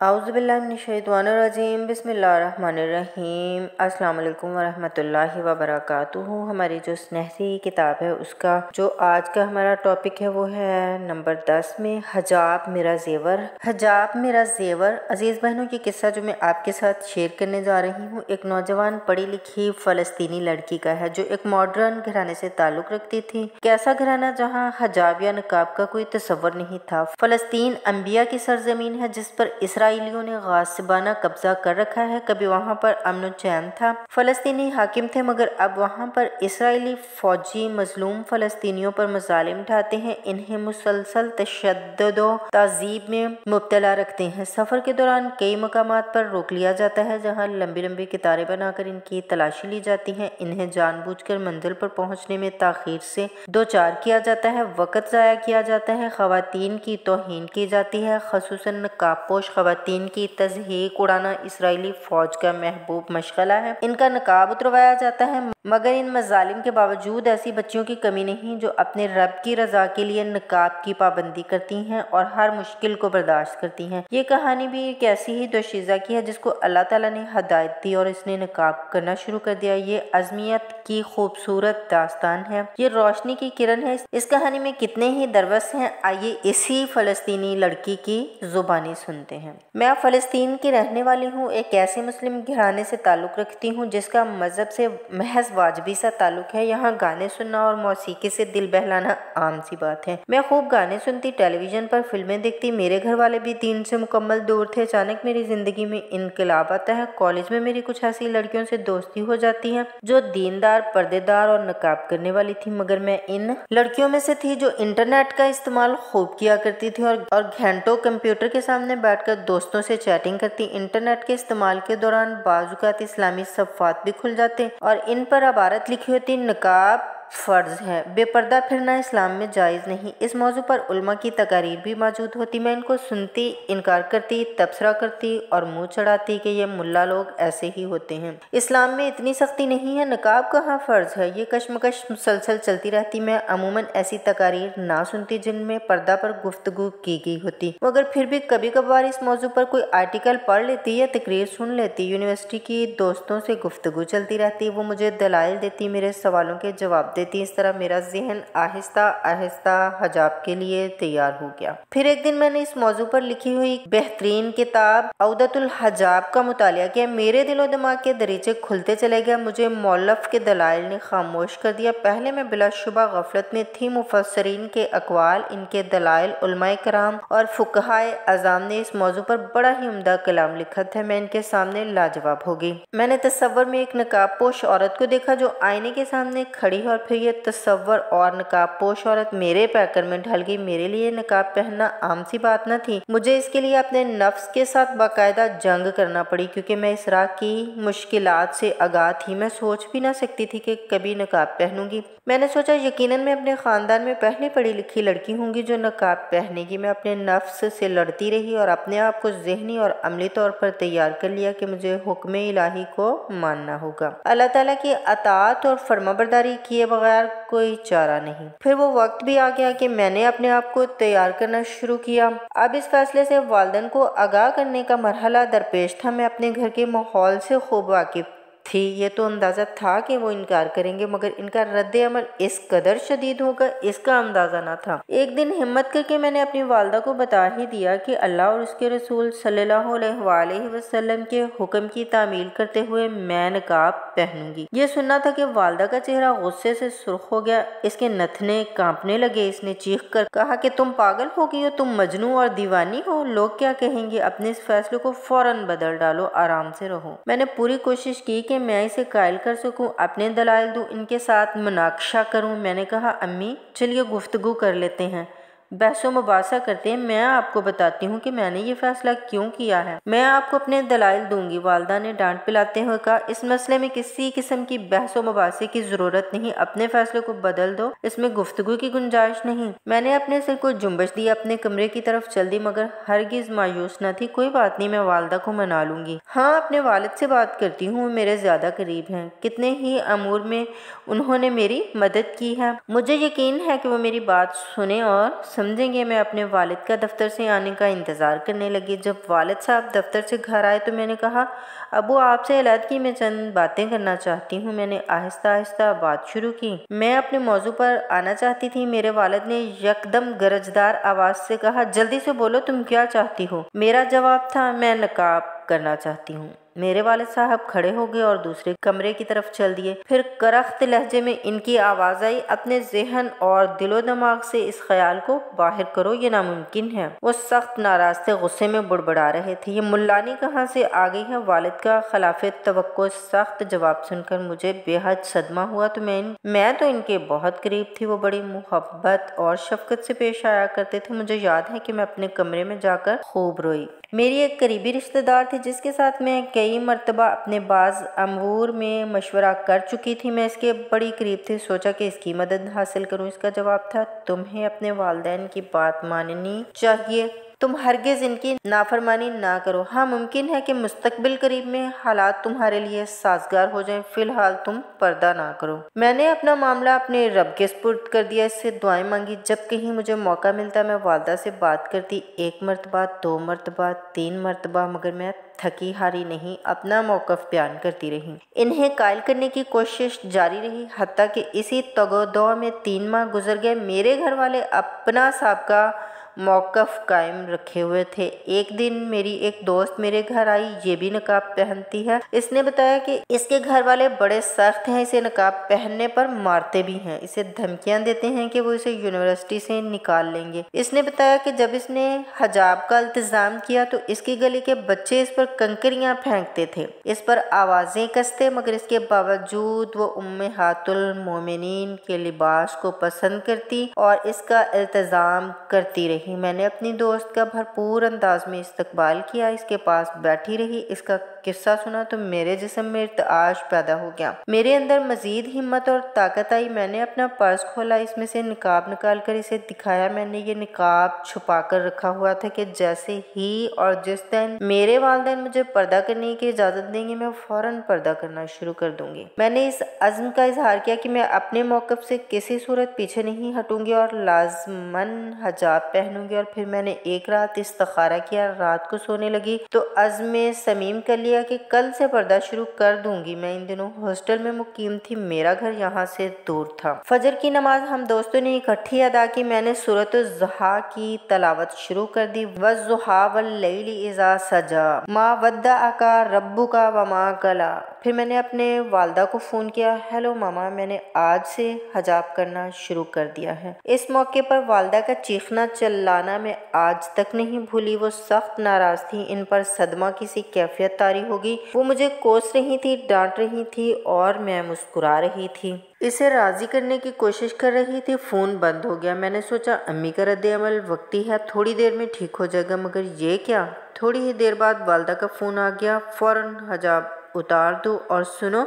اعوذ باللہ من الشیطان الرجیم بسم اللہ الرحمن الرحیم السلام علیکم ورحمۃ اللہ وبرکاتہ۔ ہماری جو سنہری کتاب ہے اس کا جو آج کا ہمارا ٹاپک ہے وہ ہے نمبر 10 میں حجاب میرا زیور۔ حجاب میرا زیور عزیز بہنوں کی قصہ جو میں آپ کے ساتھ شیئر کرنے جا رہی ہوں ایک نوجوان پڑھی لکھی فلسطینی لڑکی کا ہے جو ایک ماڈرن گھرانے سے تعلق رکھتی تھی۔ کیسا گھرانہ جہاں حجاب یا نقاب کا کوئی تصور نہیں تھا۔ فلسطین انبیاء کی سرزمین ہے جس پر اسرائیلیوں نے غاصبانہ قبضہ کر رکھا ہے۔ کبھی وہاں پر امن و چین تھا، فلسطینی حاکم تھے، مگر اب وہاں پر اسرائیلی فوجی مظلوم فلسطینیوں پر مظالم ڈھاتے ہیں، انہیں مسلسل تشدد و تعذیب میں مبتلا رکھتے ہیں۔ سفر کے دوران کئی مقامات پر روک لیا جاتا ہے جہاں لمبی لمبی قطاریں بنا کر ان کی تلاشی لی جاتی ہے، انہیں جان بوجھ کر منزل پر پہنچنے میں تاخیر سے دوچار کیا جاتا ہے، وقت ضائع کیا جاتا ہے، خواتین کی توہین کی جاتی ہے، خصوصاً نقاب پوش خواتین کی تضحیک اڑانا اسرائیلی فوج کا محبوب مشغلہ ہے۔ ان کا نقاب اتروایا جاتا ہے، مگر ان مظالم کے باوجود ایسی بچیوں کی کمی نہیں جو اپنے رب کی رضا کے لیے نقاب کی پابندی کرتی ہیں اور ہر مشکل کو برداشت کرتی ہیں۔ یہ کہانی بھی ایک ایسی ہی دوشیزہ کی ہے جس کو اللہ تعالیٰ نے ہدایت دی اور اس نے نقاب کرنا شروع کر دیا۔ یہ عظمیت کی خوبصورت داستان ہے، یہ روشنی کی کرن ہے۔ اس کہانی میں کتنے ہی دروس ہیں، آئیے اسی فلسطینی لڑکی کی زبانی سنتے ہیں۔ میں فلسطین کی رہنے والی ہوں، ایک ایسے مسلم گھرانے سے تعلق رکھتی ہوں جس کا مذہب سے محض واجبی سا تعلق ہے۔ یہاں گانے سننا اور موسیقی سے دل بہلانا عام سی بات ہے۔ میں خوب گانے سنتی، ٹیلی ویژن پر فلمیں دیکھتی، میرے گھر والے بھی دین سے مکمل دور تھے۔ اچانک میری زندگی میں انقلاب آتا ہے، کالج میں میری کچھ ایسی لڑکیوں سے دوستی ہو جاتی ہے جو دیندار، پردے دار اور نقاب کرنے والی تھی، مگر میں ان لڑکیوں میں سے تھی جو انٹرنیٹ کا استعمال خوب کیا کرتی تھی اور گھنٹوں کمپیوٹر کے سامنے بیٹھ کر دوستوں سے چیٹنگ کرتی۔ انٹرنیٹ کے استعمال کے دوران بعض اوقات اسلامی صفحات بھی کھل جاتے اور ان پر عبارت لکھی ہوتی نقاب فرض ہے، بے پردہ پھرنا اسلام میں جائز نہیں۔ اس موضوع پر علماء کی تقاریر بھی موجود ہوتی، میں ان کو سنتی، انکار کرتی، تبصرہ کرتی اور منہ چڑھاتی کہ یہ ملا لوگ ایسے ہی ہوتے ہیں، اسلام میں اتنی سختی نہیں ہے، نقاب کہاں فرض ہے۔ یہ کشمکش مسلسل چلتی رہتی۔ میں عموماً ایسی تقاریر نہ سنتی جن میں پردہ پر گفتگو کی گئی ہوتی، مگر پھر بھی کبھی کبھار اس موضوع پر کوئی آرٹیکل پڑھ لیتی یا تقریر سن لیتی۔ یونیورسٹی کی دوستوں سے گفتگو چلتی رہتی، وہ مجھے دلائل دیتی، میرے سوالوں کے جواب دیتی۔ اس طرح میرا ذہن آہستہ آہستہ حجاب کے لیے تیار ہو گیا۔ پھر ایک دن میں نے اس موضوع پر لکھی ہوئی بہترین کتاب عقدۃ الحجاب کا مطالعہ کیا، میرے دل و دماغ کے دریچے کھلتے چلے گئے، مجھے مؤلف کے دلائل نے خاموش کر دیا۔ پہلے میں بلا شبہ غفلت میں تھی، مفسرین کے اقوال، ان کے دلائل، علماء کرام اور فقہائے اعظام نے اس موضوع پر بڑا ہی عمدہ کلام لکھا تھا، میں ان کے سامنے لاجواب ہو گئی۔ میں نے تصور میں ایک نقاب پوش عورت کو دیکھا جو آئینے کے سامنے کھڑی ہے اور پھر یہ تصور اور نقاب پوش عورت میرے پیکر میں ڈھل گئی۔ میرے لیے نقاب پہننا عام سی بات نہ تھی، مجھے اس کے لیے اپنے نفس کے ساتھ باقاعدہ جنگ کرنا پڑی کیونکہ میں اس راہ کی مشکلات سے آگاہ تھی۔ میں سوچ بھی نہ سکتی تھی کہ کبھی نقاب پہنوں گی۔ میں نے سوچا یقیناً میں اپنے خاندان میں پہلی پڑھی لکھی لڑکی ہوں گی جو نقاب پہنے گی۔ میں اپنے نفس سے لڑتی رہی اور اپنے آپ کو ذہنی اور عملی طور پر تیار کر لیا کہ مجھے حکم الہی کو ماننا ہوگا، اللہ تعالیٰ کی اطاعت اور فرمانبرداری کیے بغیر کوئی چارہ نہیں۔ پھر وہ وقت بھی آ گیا کہ میں نے اپنے آپ کو تیار کرنا شروع کیا۔ اب اس فیصلے سے والدین کو آگاہ کرنے کا مرحلہ درپیش تھا۔ میں اپنے گھر کے ماحول سے خوب واقف تھی، یہ تو اندازہ تھا کہ وہ انکار کریں گے، مگر ان کا رد عمل اس قدر شدید ہوگا اس کا اندازہ نہ تھا۔ ایک دن ہمت کر کے میں نے اپنی والدہ کو بتا ہی دیا کہ اللہ اور اس کے رسول صلی اللہ علیہ وآلہ وسلم کے حکم کی تعمیل کرتے ہوئے میں نقاب پہنوں گی۔ یہ سننا تھا کہ والدہ کا چہرہ غصے سے سرخ ہو گیا، اس کے نتنے کانپنے لگے، اس نے چیخ کر کہا کہ تم پاگل ہو گئی ہو، تم مجنون اور دیوانی ہو، لوگ کیا کہیں گے، اپنے اس فیصلے کو فوراً بدل ڈالو، آرام سے رہو۔ میں نے پوری کوشش کی کہ میں اسے قائل کر سکوں، اپنے دلائل دوں، ان کے ساتھ مناقشہ کروں۔ میں نے کہا امی چلیے گفتگو کر لیتے ہیں، بحث و مباحثہ کرتے ہیں، میں آپ کو بتاتی ہوں کہ میں نے یہ فیصلہ کیوں کیا ہے، میں آپ کو اپنے دلائل دوں گی۔ والدہ نے ڈانٹ پلاتے ہوئے کہا اس مسئلے میں کسی قسم کی بحث و مباحثے کی ضرورت نہیں، اپنے فیصلے کو بدل دو، اس میں گفتگو کی گنجائش نہیں۔ میں نے اپنے سر کو جنبش دی، اپنے کمرے کی طرف چل دی، مگر ہرگز مایوس نہ تھی۔ کوئی بات نہیں، میں والدہ کو منا لوں گی، ہاں اپنے والد سے بات کرتی ہوں، میرے زیادہ قریب ہیں، کتنے ہی امور میں انہوں نے میری مدد کی ہے، مجھے یقین ہے کہ وہ میری بات سنیں اور سمجھیں گے۔ میں اپنے والد کا دفتر سے آنے کا انتظار کرنے لگی۔ جب والد صاحب دفتر سے گھر آئے تو میں نے کہا، ابو آپ سے علیحدگی میں چند باتیں کرنا چاہتی ہوں۔ میں نے آہستہ آہستہ بات شروع کی۔ میں اپنے موضوع پر آنا چاہتی تھی۔ میرے والد نے یکدم گرجدار آواز سے کہا، جلدی سے بولو تم کیا چاہتی ہو؟ میرا جواب تھا، میں نقاب کرنا چاہتی ہوں۔ میرے والد صاحب کھڑے ہو گئے اور دوسرے کمرے کی طرف چل دیے۔ پھر کرخت لہجے میں ان کی آواز آئی، اپنے ذہن اور دل و دماغ سے اس خیال کو باہر کرو، یہ ناممکن ہے۔ وہ سخت ناراض تھے، غصے میں بڑبڑا رہے تھے۔ یہ ملانی کہاں سے آ گئی ہے؟ والد کا خلاف توقع سخت جواب سن کر مجھے بے حد صدمہ ہوا۔ تو میں تو ان کے بہت قریب تھی۔ وہ بڑی محبت اور شفقت سے پیش آیا کرتے تھے۔ مجھے یاد ہے کہ میں اپنے کمرے میں جا کر خوب روئی۔ میری ایک قریبی رشتہ دار تھی جس کے ساتھ میں کئی مرتبہ اپنے بعض امور میں مشورہ کر چکی تھی۔ میں اس کے بڑی قریب تھی۔ سوچا کہ اس کی مدد حاصل کروں۔ اس کا جواب تھا، تمہیں اپنے والدین کی بات ماننی چاہیے، تم ہرگز ان کی نافرمانی نہ کرو۔ ہاں ممکن ہے کہ مستقبل قریب میں حالات تمہارے لیے سازگار ہو جائیں، فی الحال تم پردہ نہ کرو۔ میں نے اپنا معاملہ اپنے رب کے سپرد کر دیا، اس سے دعائیں مانگی۔ جب کہیں مجھے موقع ملتا میں والدہ سے بات کرتی، 1 مرتبہ 2 مرتبہ 3 مرتبہ، مگر میں تھکی ہاری نہیں اپنا موقف بیان کرتی رہی، انہیں قائل کرنے کی کوشش جاری رہی، حتیٰ کہ اسی تگ و دو میں 3 ماہ گزر گئے۔ میرے گھر والے اپنا سابقہ موقف قائم رکھے ہوئے تھے۔ ایک دن میری ایک دوست میرے گھر آئی، یہ بھی نقاب پہنتی ہے۔ اس نے بتایا کہ اس کے گھر والے بڑے سخت ہیں، اسے نقاب پہننے پر مارتے بھی ہیں، اسے دھمکیاں دیتے ہیں کہ وہ اسے یونیورسٹی سے نکال لیں گے۔ اس نے بتایا کہ جب اس نے حجاب کا التزام کیا تو اس کی گلی کے بچے اس پر کنکریاں پھینکتے تھے، اس پر آوازیں کستے، مگر اس کے باوجود وہ امہات المومنین کے لباس کو پسند کرتی اور اس کا التزام کرتی رہی۔ میں نے اپنی دوست کا بھرپور انداز میں استقبال کیا، اس کے پاس بیٹھی رہی، اس کا قصہ سنا تو میرے جسم میں ارتعاش پیدا ہو گیا۔ میرے اندر مزید ہمت اور طاقت آئی۔ میں نے اپنا پرس کھولا، اس میں سے نقاب نکال کر اسے دکھایا۔ میں نے یہ نقاب چھپا کر رکھا ہوا تھا کہ جیسے ہی اور جس دن میرے والدین مجھے پردہ کرنے کی اجازت دیں گے میں فوراً پردہ کرنا شروع کر دوں گی۔ میں نے اس عزم کا اظہار کیا کہ میں اپنے موقف سے کسی صورت پیچھے نہیں ہٹوں گی اور لازماً حجاب پہنوں گی۔ اور پھر میں نے ایک رات استخارہ کیا۔ رات کو سونے لگی تو عزم صمیم کر لیا کہ کل سے پردہ شروع کر دوں گی۔ میں ان دنوں ہاسٹل میں مقیم تھی، میرا گھر یہاں سے دور تھا۔ فجر کی نماز ہم دوستوں نے اکٹھی ادا کی۔ میں نے سورۃ الضحیٰ کی تلاوت شروع کر دی۔ والضحیٰ واللیل اذا سجی ما ودعک ربک وما قلی۔ پھر میں نے اپنے والدہ کو فون کیا، ہیلو ماما، میں نے آج سے حجاب کرنا شروع کر دیا ہے۔ اس موقع پر والدہ کا چیخنا چلانا میں آج تک نہیں بھولی۔ وہ سخت ناراض تھی، ان پر صدمہ کسی کیفیت طاری ہوگی۔ وہ مجھے کوس رہی تھی، ڈانٹ رہی تھی اور میں مسکرا رہی تھی، اسے راضی کرنے کی کوشش کر رہی تھی۔ فون بند ہو گیا۔ میں نے سوچا امی کا رد عمل وقتی ہے، تھوڑی دیر میں ٹھیک ہو جائے گا، مگر یہ کیا؟ تھوڑی ہی دیر بعد والدہ کا فون آ گیا، فوراً حجاب اتار دو اور سنو،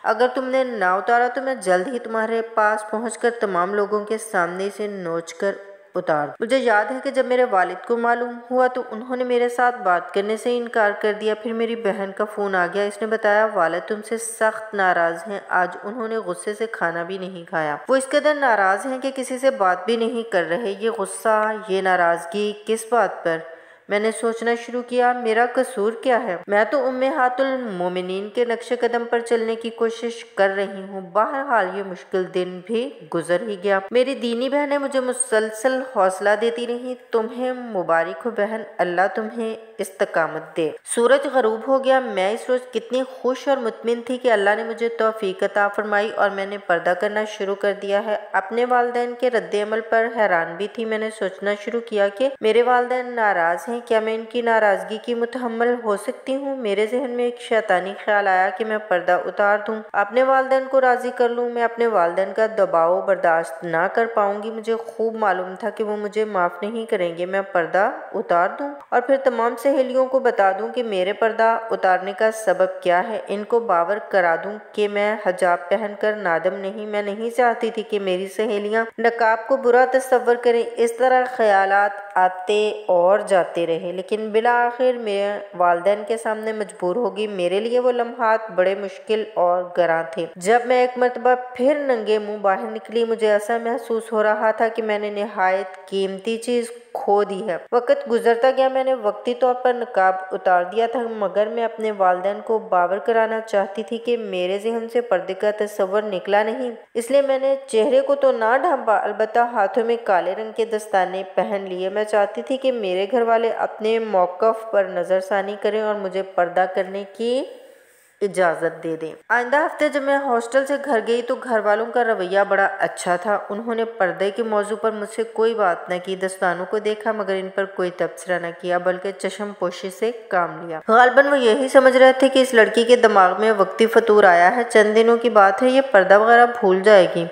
اگر تم نے نہ اتارا تو میں جلد ہی تمہارے پاس پہنچ کر تمام لوگوں کے سامنے اسے نوچ کر اتار دوں۔ مجھے یاد ہے کہ جب میرے والد کو معلوم ہوا تو انہوں نے میرے ساتھ بات کرنے سے انکار کر دیا۔ پھر میری بہن کا فون آ گیا، اس نے بتایا والد تم سے سخت ناراض ہیں، آج انہوں نے غصے سے کھانا بھی نہیں کھایا۔ وہ اس قدر ناراض ہیں کہ کسی سے بات بھی نہیں کر رہے۔ یہ غصہ، یہ ناراضگی کس بات پر؟ میں نے سوچنا شروع کیا، میرا قصور کیا ہے؟ میں تو امہات المومنین کے نقش قدم پر چلنے کی کوشش کر رہی ہوں۔ بہرحال یہ مشکل دن بھی گزر ہی گیا۔ میری دینی بہنیں مجھے مسلسل حوصلہ دیتی رہیں، تمہیں مبارک ہو بہن، اللہ تمہیں استقامت دے۔ سورج غروب ہو گیا۔ میں اس روز کتنی خوش اور مطمئن تھی کہ اللہ نے مجھے توفیق عطا فرمائی اور میں نے پردہ کرنا شروع کر دیا ہے۔ اپنے والدین کے رد عمل پر حیران بھی تھی۔ میں نے سوچنا شروع کیا کہ میرے والدین ناراض ہیں، کیا میں ان کی ناراضگی کی متحمل ہو سکتی ہوں؟ میرے ذہن میں ایک شیطانی خیال آیا کہ میں پردہ اتار دوں، اپنے والدین کو راضی کر لوں۔ میں اپنے والدین کا دباؤ برداشت نہ کر پاؤں گی، مجھے خوب معلوم تھا کہ وہ مجھے معاف نہیں کریں گے۔ میں پردہ اتار دوں اور پھر تمام سہیلیوں کو بتا دوں کہ میرے پردہ اتارنے کا سبب کیا ہے، ان کو باور کرا دوں کہ میں حجاب پہن کر نادم نہیں۔ میں نہیں چاہتی تھی کہ میری سہیلیاں نقاب کو برا تصور کریں۔ اس طرح خیالات آتے اور جاتے رہے، لیکن بالآخر میں والدین کے سامنے مجبور ہوگی۔ میرے لیے وہ لمحات بڑے مشکل اور گراں تھے۔ جب میں ایک مرتبہ پھر ننگے منہ باہر نکلی، مجھے ایسا محسوس ہو رہا تھا کہ میں نے نہایت قیمتی چیز کھو دی ہے۔ وقت گزرتا گیا، میں نے وقتی طور پر نقاب اتار دیا تھا، مگر میں اپنے والدین کو باور کرانا چاہتی تھی کہ میرے ذہن سے پردے کا تصور نکلا نہیں، اس لیے میں نے چہرے کو تو نہ ڈھانپا، البتہ ہاتھوں میں کالے رنگ کے دستانے پہن لیے۔ میں چاہتی تھی کہ میرے گھر والے اپنے موقف پر نظر ثانی کریں اور مجھے پردہ کرنے کی اجازت دے دیں۔ آئندہ ہفتے جب میں ہاسٹل سے گھر گئی تو گھر والوں کا رویہ بڑا اچھا تھا۔ انہوں نے پردے کے موضوع پر مجھ سے کوئی بات نہ کی، دستانوں کو دیکھا مگر ان پر کوئی تبصرہ نہ کیا، بلکہ چشم پوشی سے کام لیا۔ غالباً وہ یہی سمجھ رہے تھے کہ اس لڑکی کے دماغ میں وقتی فتور آیا ہے، چند دنوں کی بات ہے، یہ پردہ وغیرہ بھول جائے گی۔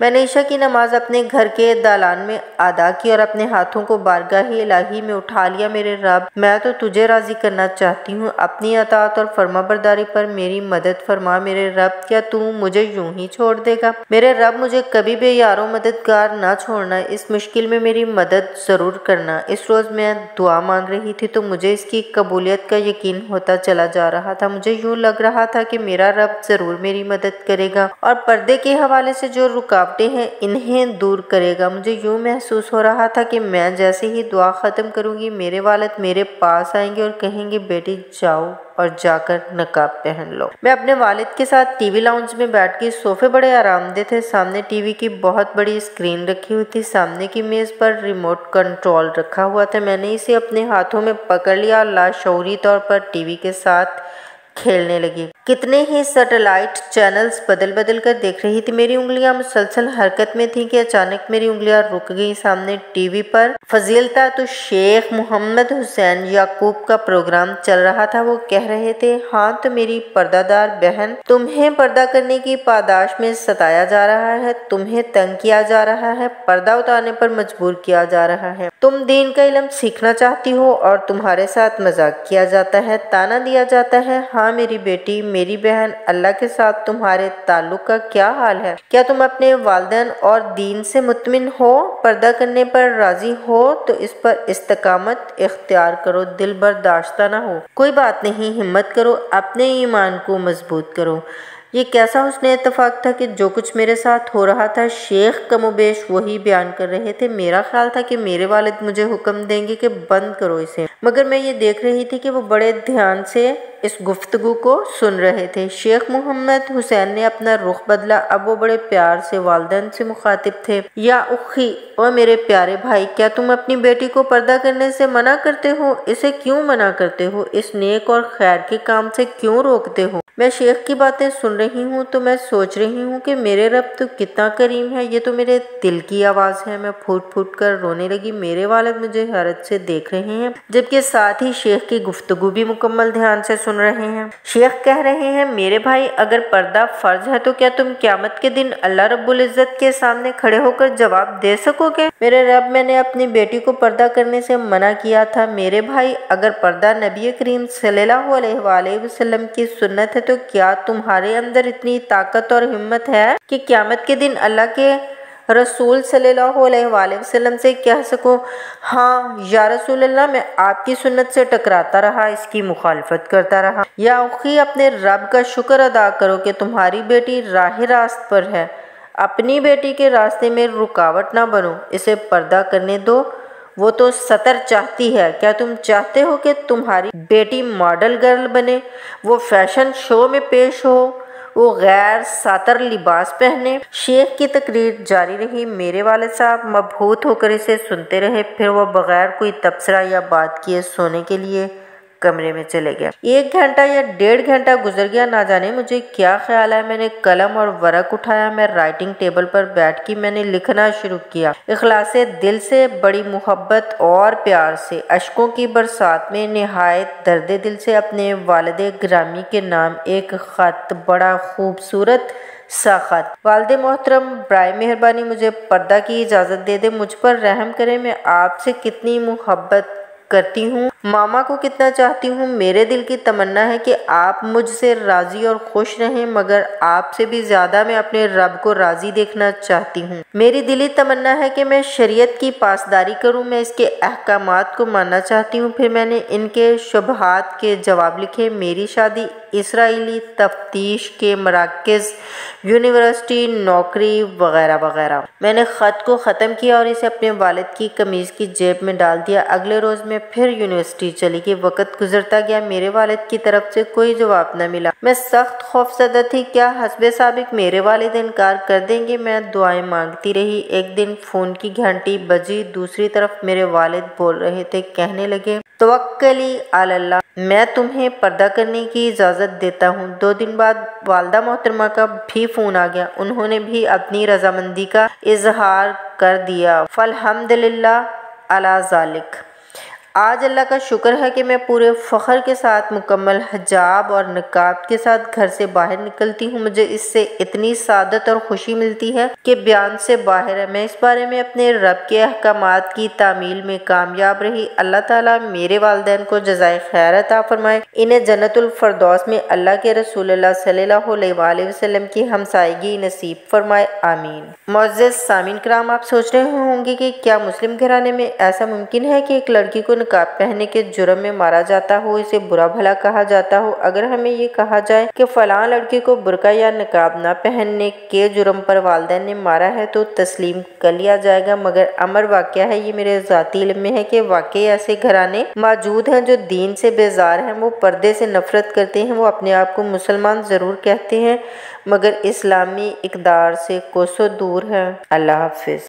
میں نے عشاء کی نماز اپنے گھر کے دالان میں ادا کی اور اپنے ہاتھوں کو بارگاہ الہی میں اٹھا لیا۔ میرے رب، میں تو تجھے راضی کرنا چاہتی ہوں، اپنی اطاعت اور فرما برداری پر میری مدد فرما۔ میرے رب، کیا تو مجھے یوں ہی چھوڑ دے گا؟ میرے رب، مجھے کبھی بھی یار و مددگار نہ چھوڑنا، اس مشکل میں میری مدد ضرور کرنا۔ اس روز میں دعا مانگ رہی تھی تو مجھے اس کی قبولیت کا یقین ہوتا چلا جا رہا تھا۔ مجھے یوں لگ رہا تھا کہ میرا رب ضرور میری مدد کرے گا اور پردے کے حوالے سے جو رکاوٹیں ہیں انہیں دور کرے گا۔ مجھے یوں محسوس ہو رہا تھا کہ میں جیسے ہی دعا ختم کروں گی، میرے والد میرے پاس آئیں گے اور کہیں گے، بیٹی جاؤ اور جا کر نقاب پہن لو۔ میں اپنے والد کے ساتھ ٹی وی لاؤنج میں بیٹھ گئی۔ صوفے بڑے آرام دہ تھے، سامنے ٹی وی کی بہت بڑی اسکرین رکھی ہوئی تھی، سامنے کی میز پر ریموٹ کنٹرول رکھا ہوا تھا۔ میں نے اسے اپنے ہاتھوں میں پکڑ لیا اور لاشعوری طور پر ٹی وی کے ساتھ کھیلنے لگی۔ کتنے ہی سیٹلائٹ چینلز بدل بدل کر دیکھ رہی تھی۔ میری انگلیاں مسلسل حرکت میں تھیں کہ اچانک میری انگلیاں رک گئیں۔ سامنے ٹی وی پر فضیلتہ شیخ محمد حسین یعقوب کا پروگرام چل رہا تھا۔ وہ کہہ رہے تھے، ہاں تو میری پردہ دار بہن، تمہیں پردہ کرنے کی پاداش میں ستایا جا رہا ہے، تمہیں تنگ کیا جا رہا ہے، پردہ اتارنے پر مجبور کیا جا رہا ہے۔ تم دین کا علم سیکھنا چاہتی ہو اور تمہارے ساتھ مذاق کیا جاتا ہے، طعنہ دیا جاتا ہے۔ ہاں میری بیٹی، میری بہن، اللہ کے ساتھ تمہارے تعلق کا کیا حال ہے؟ کیا تم اپنے والدین اور دین سے مطمئن ہو؟ پردہ کرنے پر راضی ہو تو اس پر استقامت اختیار کرو، دل برداشتہ نہ ہو۔ کوئی بات نہیں، ہمت کرو، اپنے ایمان کو مضبوط کرو۔ یہ کیسا حسن اتفاق تھا کہ جو کچھ میرے ساتھ ہو رہا تھا شیخ کم و بیش وہی بیان کر رہے تھے۔ میرا خیال تھا کہ میرے والد مجھے حکم دیں گے کہ بند کرو اسے، مگر میں یہ دیکھ رہی تھی کہ وہ بڑے دھیان سے اس گفتگو کو سن رہے تھے۔ شیخ محمد حسین نے اپنا رخ بدلا، اب وہ بڑے پیار سے والدین سے مخاطب تھے۔ یا اخی، او میرے پیارے بھائی، کیا تم اپنی بیٹی کو پردہ کرنے سے منع کرتے ہو؟ اسے کیوں منع کرتے ہو؟ اس نیک اور خیر کے کام سے کیوں روکتے ہو؟ میں شیخ کی باتیں سن رہی ہوں تو میں سوچ رہی ہوں کہ میرے رب تو کتنا کریم ہے، یہ تو میرے دل کی آواز ہے۔ میں پھوٹ پھوٹ کر رونے لگی۔ میرے والد مجھے حیرت سے دیکھ رہے ہیں، جبکہ ساتھ ہی شیخ کی گفتگو بھی مکمل دھیان سے سن رہے ہیں۔ شیخ کہہ رہے ہیں، میرے بھائی، اگر پردہ فرض ہے تو کیا تم قیامت کے دن اللہ رب العزت کے سامنے کھڑے ہو کر جواب دے سکو گے؟ میرے رب، میں نے اپنی بیٹی کو پردہ کرنے سے منع کیا تھا۔ میرے بھائی، اگر پردہ نبی کریم صلی اللہ علیہ وآلہ وسلم کی سنت ہے تو کیا تمہارے اندر اتنی طاقت اور ہمت ہے کہ قیامت کے دن اللہ کے رسول صلی اللہ علیہ وآلہ وسلم سے کہہ سکو، ہاں یا رسول اللہ، میں آپ کی سنت سے ٹکراتا رہا، اس کی مخالفت کرتا رہا۔ یا اخی، اپنے رب کا شکر ادا کرو کہ تمہاری بیٹی راہ راست پر ہے، اپنی بیٹی کے راستے میں رکاوٹ نہ بنو، اسے پردہ کرنے دو، وہ تو سطر چاہتی ہے۔ کیا تم چاہتے ہو کہ تمہاری بیٹی ماڈل گرل بنے، وہ فیشن شو میں پیش ہو، وہ غیر ساتر لباس پہنے؟ شیخ کی تقریر جاری رہی۔ میرے والد صاحب مبہوت ہو کر اسے سنتے رہے، پھر وہ بغیر کوئی تبصرہ یا بات کیے سونے کے لیے کمرے میں چلے گئے۔ 1 گھنٹہ یا 1.5 گھنٹہ گزر گیا، نہ جانے مجھے کیا خیال ہے۔ میں نے قلم اور ورق اٹھایا، میں رائٹنگ ٹیبل پر بیٹھ کے میں نے لکھنا شروع کیا، اخلاص دل سے، بڑی محبت اور پیار سے، اشکوں کی برسات میں، نہایت درد دل سے اپنے والد گرامی کے نام ایک خط، بڑا خوبصورت سا خط۔ والد محترم، برائے مہربانی مجھے پردہ کی اجازت دے دیں، مجھ پر رحم کریں، میں آپ سے کتنی محبت کرتی ہوں، ماما کو کتنا چاہتی ہوں، میرے دل کی تمنا ہے کہ آپ مجھ سے راضی اور خوش رہیں، مگر آپ سے بھی زیادہ میں اپنے رب کو راضی دیکھنا چاہتی ہوں۔ میری دلی تمنا ہے کہ میں شریعت کی پاسداری کروں، میں اس کے احکامات کو ماننا چاہتی ہوں۔ پھر میں نے ان کے شبہات کے جواب لکھے۔ میری شادی، اسرائیلی تفتیش کے مراکز، یونیورسٹی، نوکری وغیرہ وغیرہ۔ میں نے خط کو ختم کیا اور اسے اپنے والد کی قمیض کی جیب میں ڈال دیا۔ اگلے روز میں پھر یونیورسٹی چلی گئی۔ وقت گزرتا گیا، میرے والد کی طرف سے کوئی جواب نہ ملا۔ میں سخت خوفزدہ تھی، کیا حسب سابق میرے والد انکار کر دیں گے؟ میں دعائیں مانگتی رہی۔ ایک دن فون کی گھنٹی بجی، دوسری طرف میرے والد بول رہے تھے، کہنے لگے، توکلی علی اللہ، میں تمہیں پردہ کرنے کی اجازت دیتا ہوں۔ 2 دن بعد والدہ محترمہ کا بھی فون آ گیا، انہوں نے بھی اپنی رضامندی کا اظہار کر دیا۔ فالحمدللہ علی ذالک۔ آج اللہ کا شکر ہے کہ میں پورے فخر کے ساتھ مکمل حجاب اور نقاب کے ساتھ گھر سے باہر نکلتی ہوں۔ مجھے اس سے اتنی سعادت اور خوشی ملتی ہے کہ بیان سے باہر ہے۔ میں اس بارے میں اپنے رب کے احکامات کی تعمیل میں کامیاب رہی۔ اللہ تعالیٰ میرے والدین کو جزائے خیر عطا فرمائے، انہیں جنت الفردوس میں اللہ کے رسول اللہ صلی اللہ علیہ وآلہ وسلم کی ہمسائیگی نصیب فرمائے، آمین۔ معزز سامعین کرام، آپ سوچ رہے ہوں گے کہ کیا مسلم گھرانے میں ایسا ممکن ہے کہ ایک لڑکی کو نقاب پہننے کے جرم میں مارا جاتا ہو، اسے برا بھلا کہا جاتا ہو؟ اگر ہمیں یہ کہا جائے کہ فلاں لڑکی کو برقع یا نقاب نہ پہننے کے جرم پر والدین نے مارا ہے تو تسلیم کر لیا جائے گا، مگر امر واقعہ ہے، یہ میرے ذاتی علم میں ہے کہ واقعی ایسے گھرانے موجود ہیں جو دین سے بیزار ہیں، وہ پردے سے نفرت کرتے ہیں، وہ اپنے آپ کو مسلمان ضرور کہتے ہیں مگر اسلامی اقدار سے کوسوں دور ہیں۔ اللہ حافظ۔